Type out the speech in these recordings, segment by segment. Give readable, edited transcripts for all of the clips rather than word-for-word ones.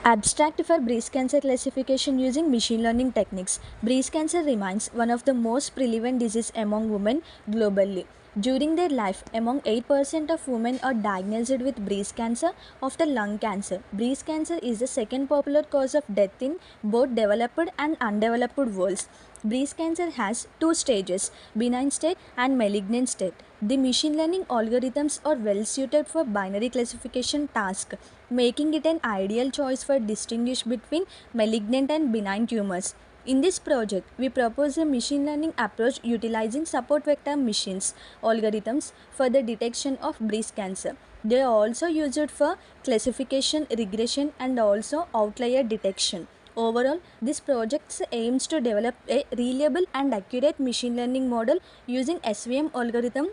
Abstract for breast cancer classification using machine learning techniques. Breast cancer remains one of the most prevalent diseases among women globally. During their life, among 8% of women are diagnosed with breast cancer after lung cancer. Breast cancer is the second popular cause of death in both developed and undeveloped worlds. Breast cancer has two stages, benign state and malignant state. The machine learning algorithms are well suited for binary classification task, making it an ideal choice for distinguish between malignant and benign tumors. In this project, we propose a machine learning approach utilizing support vector machines algorithms for the detection of breast cancer. They are also used for classification, regression, and also outlier detection. Overall, this project aims to develop a reliable and accurate machine learning model using SVM algorithm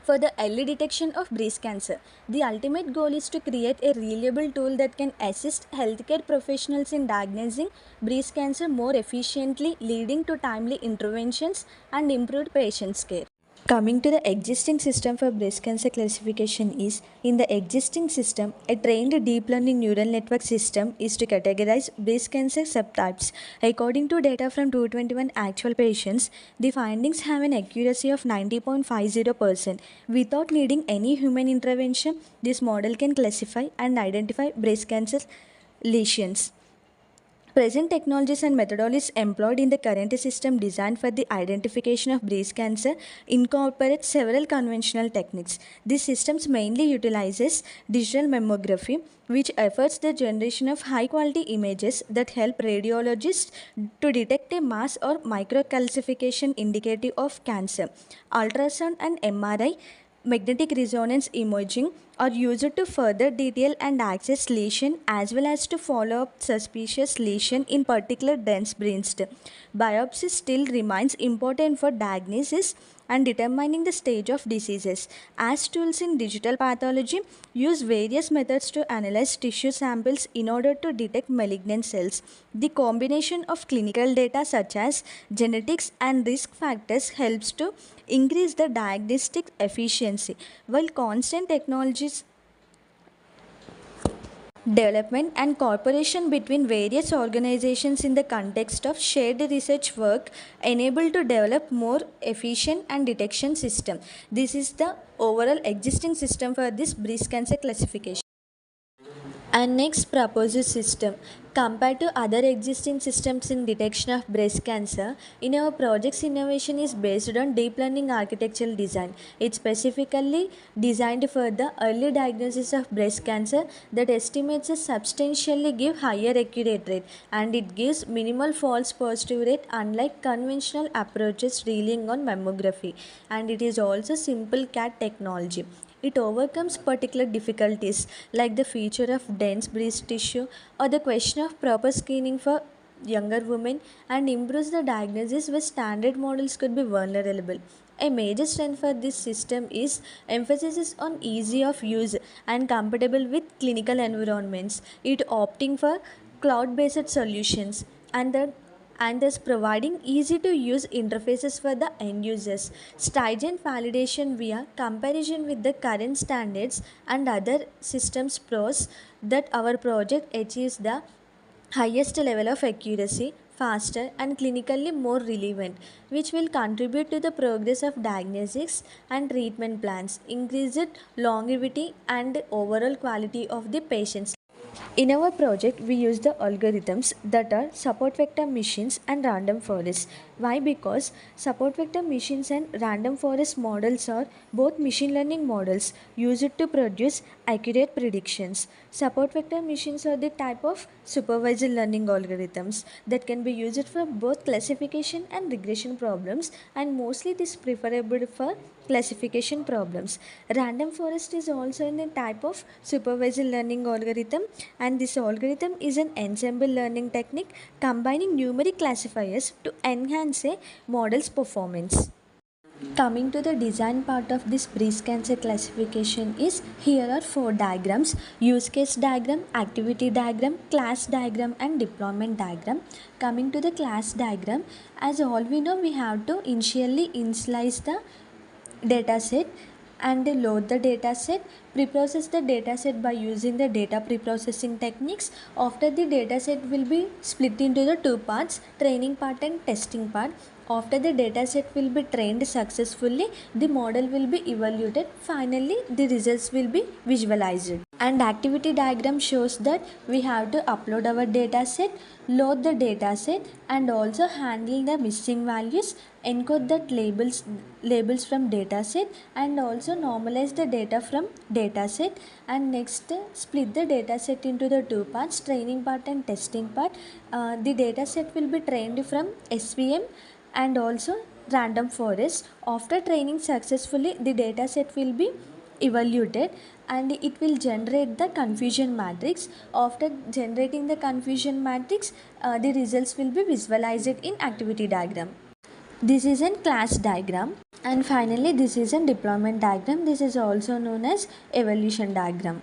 for the early detection of breast cancer. The ultimate goal is to create a reliable tool that can assist healthcare professionals in diagnosing breast cancer more efficiently, leading to timely interventions and improved patients' care. Coming to the existing system for breast cancer classification is, in the existing system, a trained deep learning neural network system is to categorize breast cancer subtypes. According to data from 221 actual patients, the findings have an accuracy of 90.50%. Without needing any human intervention, this model can classify and identify breast cancer lesions. Present technologies and methodologies employed in the current system designed for the identification of breast cancer incorporate several conventional techniques. These systems mainly utilizes digital mammography, which efforts the generation of high quality images that help radiologists to detect a mass or microcalcification indicative of cancer. Ultrasound and MRI magnetic resonance imaging are used to further detail and access lesion as well as to follow up suspicious lesion in particular dense breast. Biopsy still remains important for diagnosis and determining the stage of diseases, as tools in digital pathology use various methods to analyze tissue samples in order to detect malignant cells. The combination of clinical data such as genetics and risk factors helps to increase the diagnostic efficiency, while constant technologies development and cooperation between various organizations in the context of shared research work enable to develop more efficient and detection system. This is the overall existing system for this breast cancer classification. And next proposed system. Compared to other existing systems in detection of breast cancer, in our project's innovation is based on deep learning architectural design. It's specifically designed for the early diagnosis of breast cancer that estimates a substantially give higher accurate rate, and it gives minimal false positive rate unlike conventional approaches relying on mammography, and it is also simple CAT technology. It overcomes particular difficulties like the feature of dense breast tissue or the question of proper screening for younger women, and improves the diagnosis where standard models could be vulnerable. A major strength for this system is emphasis on easy of use and compatible with clinical environments. It opting for cloud-based solutions and thus providing easy to use interfaces for the end users. Stringent validation via comparison with the current standards and other systems pros that our project achieves the highest level of accuracy, faster and clinically more relevant, which will contribute to the progress of diagnostics and treatment plans, increased longevity and overall quality of the patients. In our project, we use the algorithms that are support vector machines and random forests. Why? Because support vector machines and random forest models are both machine learning models used to produce accurate predictions. Support vector machines are the type of supervised learning algorithms that can be used for both classification and regression problems, and mostly this preferable for classification problems. Random forest is also in a type of supervised learning algorithm, and this algorithm is an ensemble learning technique combining numeric classifiers to enhance a model's performance. Coming to the design part of this breast cancer classification is, here are four diagrams: use case diagram, activity diagram, class diagram and deployment diagram. Coming to the class diagram, as all we know, we have to initially initialize the data set and they load the dataset, preprocess the dataset by using the data preprocessing techniques. After the dataset will be split into the two parts, training part and testing part. After the dataset will be trained successfully, the model will be evaluated. Finally, the results will be visualized. And activity diagram shows that we have to upload our dataset, load the dataset, and also handle the missing values, encode that labels from dataset, and also normalize the data from dataset. And next, split the dataset into the two parts, training part and testing part. The dataset will be trained from SVM and also random forest. After training successfully, the dataset will be evaluated and it will generate the confusion matrix. After generating the confusion matrix, the results will be visualized in activity diagram. This is a class diagram, and finally this is a deployment diagram. This is also known as evolution diagram.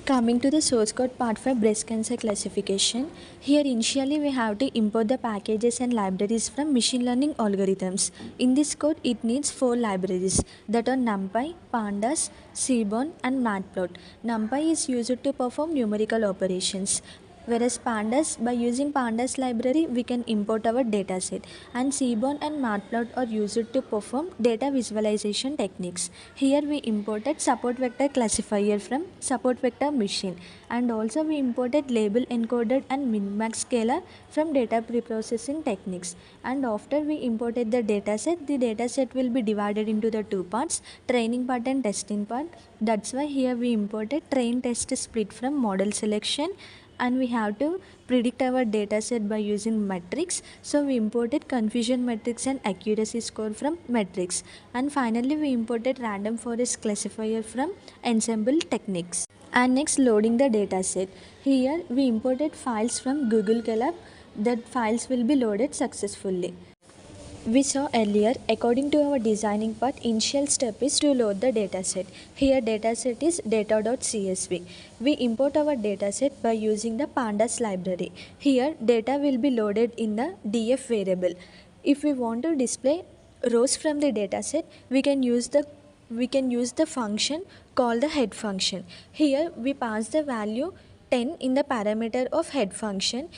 Coming to the source code part for breast cancer classification, here initially we have to import the packages and libraries from machine learning algorithms. In this code, it needs 4 libraries that are NumPy, Pandas, Seaborn and Matplot. NumPy is used to perform numerical operations, whereas Pandas, by using Pandas library, we can import our dataset, and Seaborn and Matplot are used to perform data visualization techniques. Here we imported support vector classifier from support vector machine, and also we imported label encoded and min-max scalar from data preprocessing techniques. And after we imported the dataset will be divided into the two parts, training part and testing part. That's why here we imported train test split from model selection, and we have to predict our dataset by using metrics. So we imported confusion matrix and accuracy score from metrics, and finally we imported random forest classifier from ensemble techniques. And next, loading the dataset. Here we imported files from Google Colab. That files will be loaded successfully. We saw earlier, according to our designing part, initial step is to load the dataset. Here dataset is data.csv. We import our dataset by using the pandas library. Here data will be loaded in the df variable. If we want to display rows from the dataset, we can use the function called the head function. Here we pass the value 10 in the parameter of head function.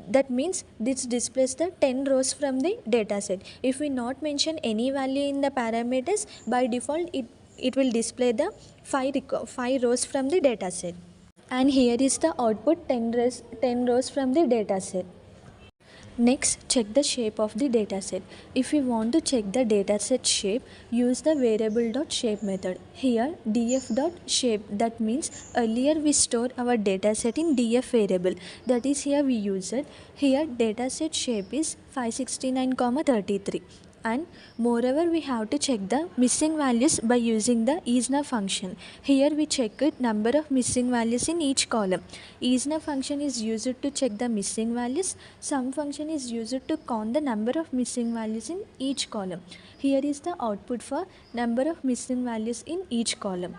That means this displays the 10 rows from the dataset. If we not mention any value in the parameters, by default it will display the 5 rows from the dataset. And here is the output 10 rows from the dataset. Next, check the shape of the dataset. If we want to check the dataset shape, use the variable.shape method. Here df.shape, that means earlier we stored our dataset in df variable, that is here we use it. Here dataset shape is 569,33. And moreover, we have to check the missing values by using the isNav function. Here we check it number of missing values in each column. IsNav function is used to check the missing values. Sum function is used to count the number of missing values in each column. Here is the output for number of missing values in each column.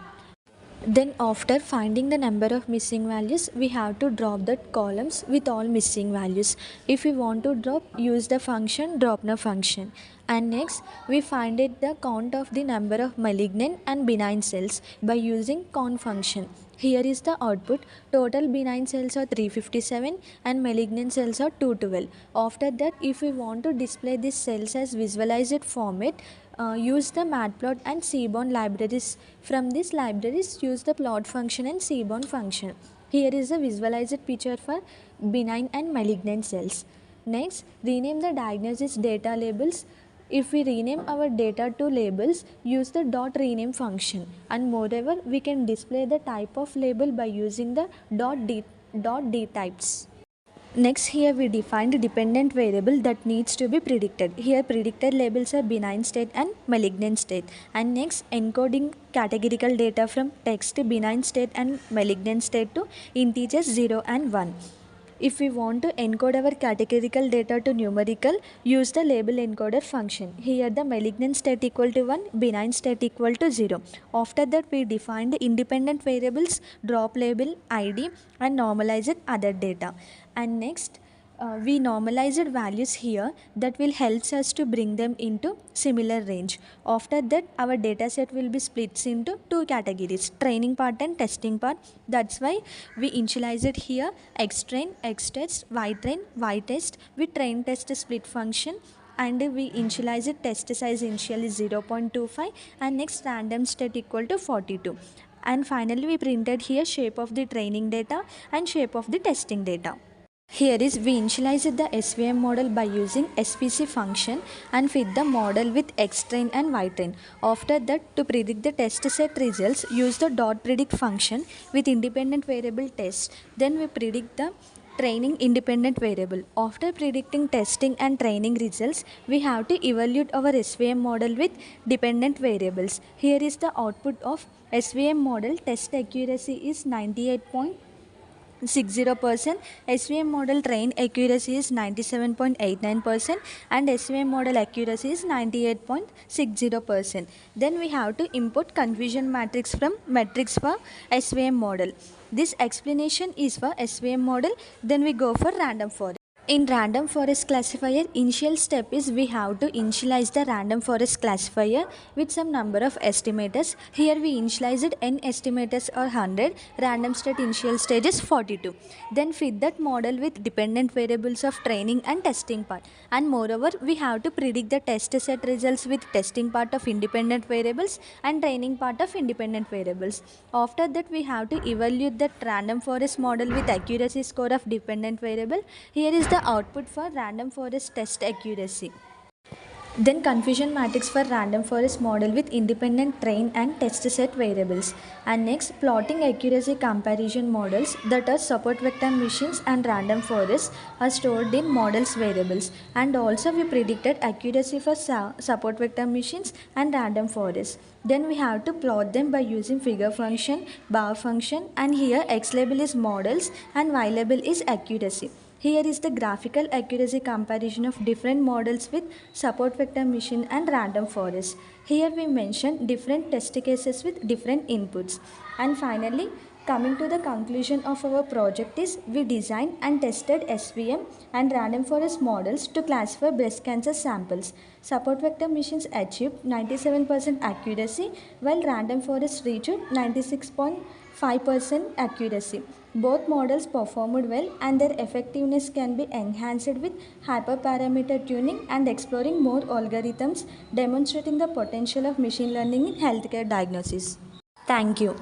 Then after finding the number of missing values, we have to drop the columns with all missing values. If we want to drop, use the function dropNav function. And next, we find it the count of the number of malignant and benign cells by using count function. Here is the output. Total benign cells are 357 and malignant cells are 212. After that, if we want to display these cells as visualized format, use the matplot and seaborn libraries. From these libraries, use the plot function and seaborn function. Here is a visualized picture for benign and malignant cells. Next, rename the diagnosis data labels. If we rename our data to labels, use the dot rename function. And moreover, we can display the type of label by using the dot types. Next, here we defined a dependent variable that needs to be predicted. Here predicted labels are benign state and malignant state. And next, encoding categorical data from text to benign state and malignant state to integers 0 and 1. If we want to encode our categorical data to numerical, use the label encoder function. Here the malignant state equal to 1, benign state equal to 0. After that, we define the independent variables drop label, ID and normalized other data. And next, we normalized values here that will help us to bring them into similar range. After that, our data set will be split into two categories, training part and testing part. That's why we initialized here xtrain, xtest, ytrain, ytest with train test split function, and we initialize test size initially 0.25 and next random state equal to 42, and finally we printed here shape of the training data and shape of the testing data. Here is we initialized the SVM model by using SPC function and fit the model with xtrain and ytrain. After that, to predict the test set results, use the dot predict function with independent variable test. Then we predict the training independent variable. After predicting testing and training results, we have to evaluate our SVM model with dependent variables. Here is the output of SVM model. Test accuracy is 98.60%, SVM model train accuracy is 97.89%, and SVM model accuracy is 98.60%. Then we have to import confusion matrix from metrics for SVM model. This explanation is for SVM model. Then we go for random forest. In random forest classifier, initial step is we have to initialize the random forest classifier with some number of estimators. Here we initialized n estimators are 100, random state initial stage is 42. Then fit that model with dependent variables of training and testing part. And moreover, we have to predict the test set results with testing part of independent variables and training part of independent variables. After that, we have to evaluate that random forest model with accuracy score of dependent variable. Here is the output for random forest test accuracy. Then confusion matrix for random forest model with independent train and test set variables. And next, plotting accuracy comparison models that are support vector machines and random forests are stored in models variables. And also we predicted accuracy for support vector machines and random forests. Then we have to plot them by using figure function, bar function, and here x label is models and y label is accuracy. Here is the graphical accuracy comparison of different models with support vector machine and random forest. Here we mention different test cases with different inputs. And finally, coming to the conclusion of our project is we designed and tested SVM and random forest models to classify breast cancer samples. Support vector machines achieved 97% accuracy while random forest reached 96.5% accuracy. Both models performed well and their effectiveness can be enhanced with hyperparameter tuning and exploring more algorithms, demonstrating the potential of machine learning in healthcare diagnosis. Thank you.